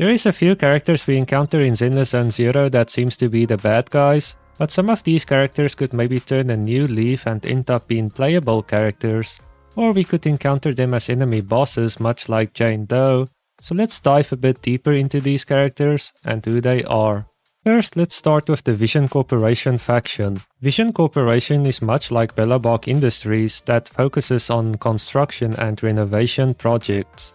There is a few characters we encounter in Zenless Zone Zero that seems to be the bad guys, but some of these characters could maybe turn a new leaf and end up being playable characters. Or we could encounter them as enemy bosses much like Jane Doe. So let's dive a bit deeper into these characters and who they are. First, let's start with the Vision Corporation faction. Vision Corporation is much like Bellabach Industries that focuses on construction and renovation projects.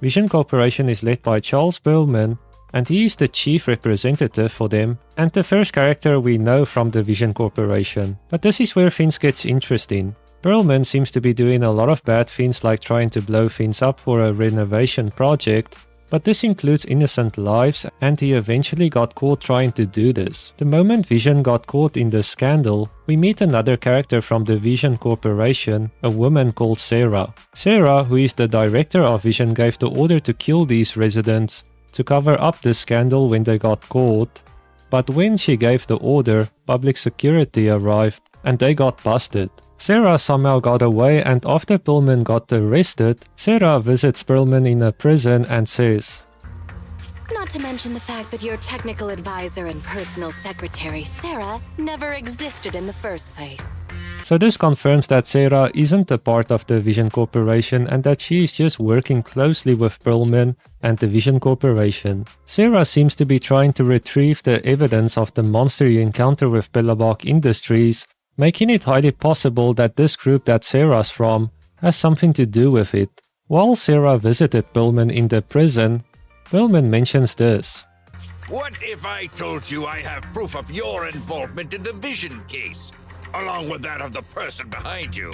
Vision Corporation is led by Charles Perlman, and he is the chief representative for them and the first character we know from the Vision Corporation. But this is where things gets interesting. Perlman seems to be doing a lot of bad things like trying to blow things up for a renovation project, but this includes innocent lives and he eventually got caught trying to do this. The moment Vision got caught in the scandal, we meet another character from the Vision Corporation, a woman called Sarah. Sarah, who is the director of Vision, gave the order to kill these residents to cover up the scandal when they got caught. But when she gave the order, public security arrived and they got busted. Sarah somehow got away, and after Perlman got arrested, Sarah visits Perlman in a prison and says, "Not to mention the fact that your technical advisor and personal secretary, Sarah, never existed in the first place." So this confirms that Sarah isn't a part of the Vision Corporation and that she is just working closely with Perlman and the Vision Corporation. Sarah seems to be trying to retrieve the evidence of the monster you encounter with Bellabach Industries, making it highly possible that this group that Sarah's from has something to do with it. While Sarah visited Perlman in the prison, Perlman mentions this. "What if I told you I have proof of your involvement in the Vision case, along with that of the person behind you?"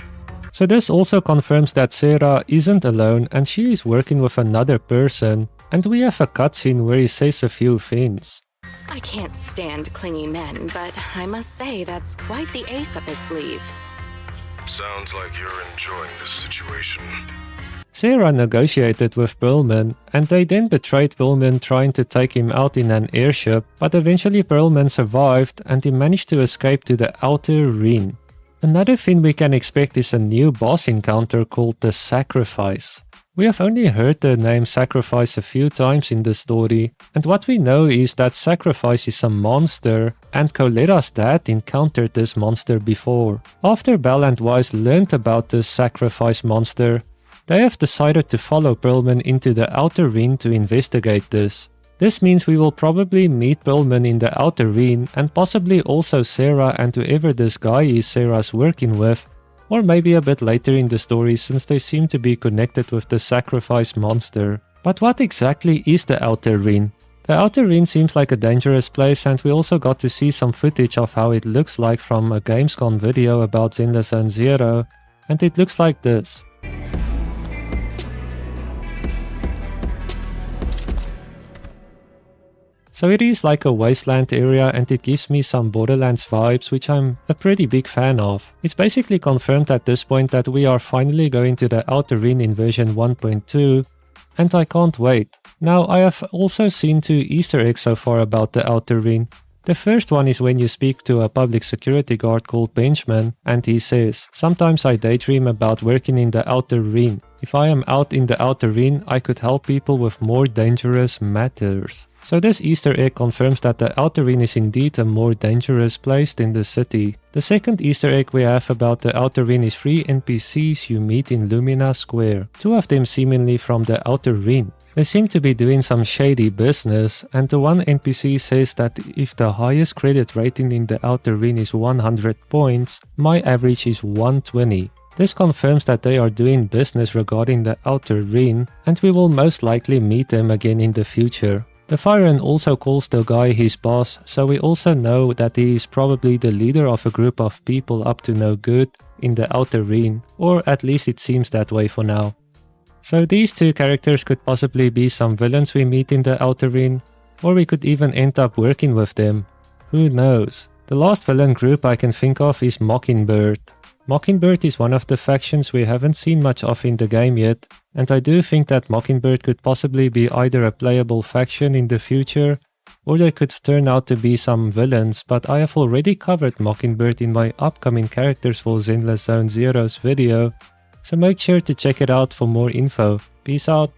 So this also confirms that Sarah isn't alone and she is working with another person, and we have a cutscene where he says a few things. "I can't stand clingy men, but I must say that's quite the ace up his sleeve." Sounds like you're enjoying this situation. Sarah negotiated with Perlman, and they then betrayed Perlman trying to take him out in an airship, but eventually Perlman survived and he managed to escape to the outer ring. Another thing we can expect is a new boss encounter called the Sacrifice. We have only heard the name Sacrifice a few times in the story, and what we know is that Sacrifice is a monster, and Coletta's dad encountered this monster before. After Belle and Weiss learned about this Sacrifice monster, they have decided to follow Perlman into the outer ring to investigate this. This means we will probably meet Perlman in the outer ring, and possibly also Sarah and whoever this guy is Sarah's working with, or maybe a bit later in the story since they seem to be connected with the Sacrifice monster. But what exactly is the Outer Ring? The Outer Ring seems like a dangerous place, and we also got to see some footage of how it looks like from a Gamescom video about Zenless Zone Zero, and it looks like this. So it is like a wasteland area and it gives me some Borderlands vibes, which I'm a pretty big fan of. It's basically confirmed at this point that we are finally going to the Outer Ring in version 1.2, and I can't wait. Now I have also seen 2 Easter eggs so far about the Outer Ring. The first one is when you speak to a public security guard called Benjamin, and he says, "Sometimes I daydream about working in the Outer Ring. If I am out in the Outer Ring, I could help people with more dangerous matters." So this Easter egg confirms that the Outer Ring is indeed a more dangerous place than the city. The second Easter egg we have about the Outer Ring is 3 NPCs you meet in Lumina Square, 2 of them seemingly from the Outer Ring. They seem to be doing some shady business, and the one NPC says that if the highest credit rating in the Outer Ring is 100 points, my average is 120. This confirms that they are doing business regarding the Outer Ring, and we will most likely meet them again in the future. The Firen also calls the guy his boss, so we also know that he is probably the leader of a group of people up to no good in the Outer Ring, or at least it seems that way for now. So these 2 characters could possibly be some villains we meet in the Outer Ring, or we could even end up working with them. Who knows? The last villain group I can think of is Mockingbird. Mockingbird is one of the factions we haven't seen much of in the game yet, and I do think that Mockingbird could possibly be either a playable faction in the future, or they could turn out to be some villains, but I have already covered Mockingbird in my upcoming Characters for Zenless Zone Zero's video, so make sure to check it out for more info. Peace out.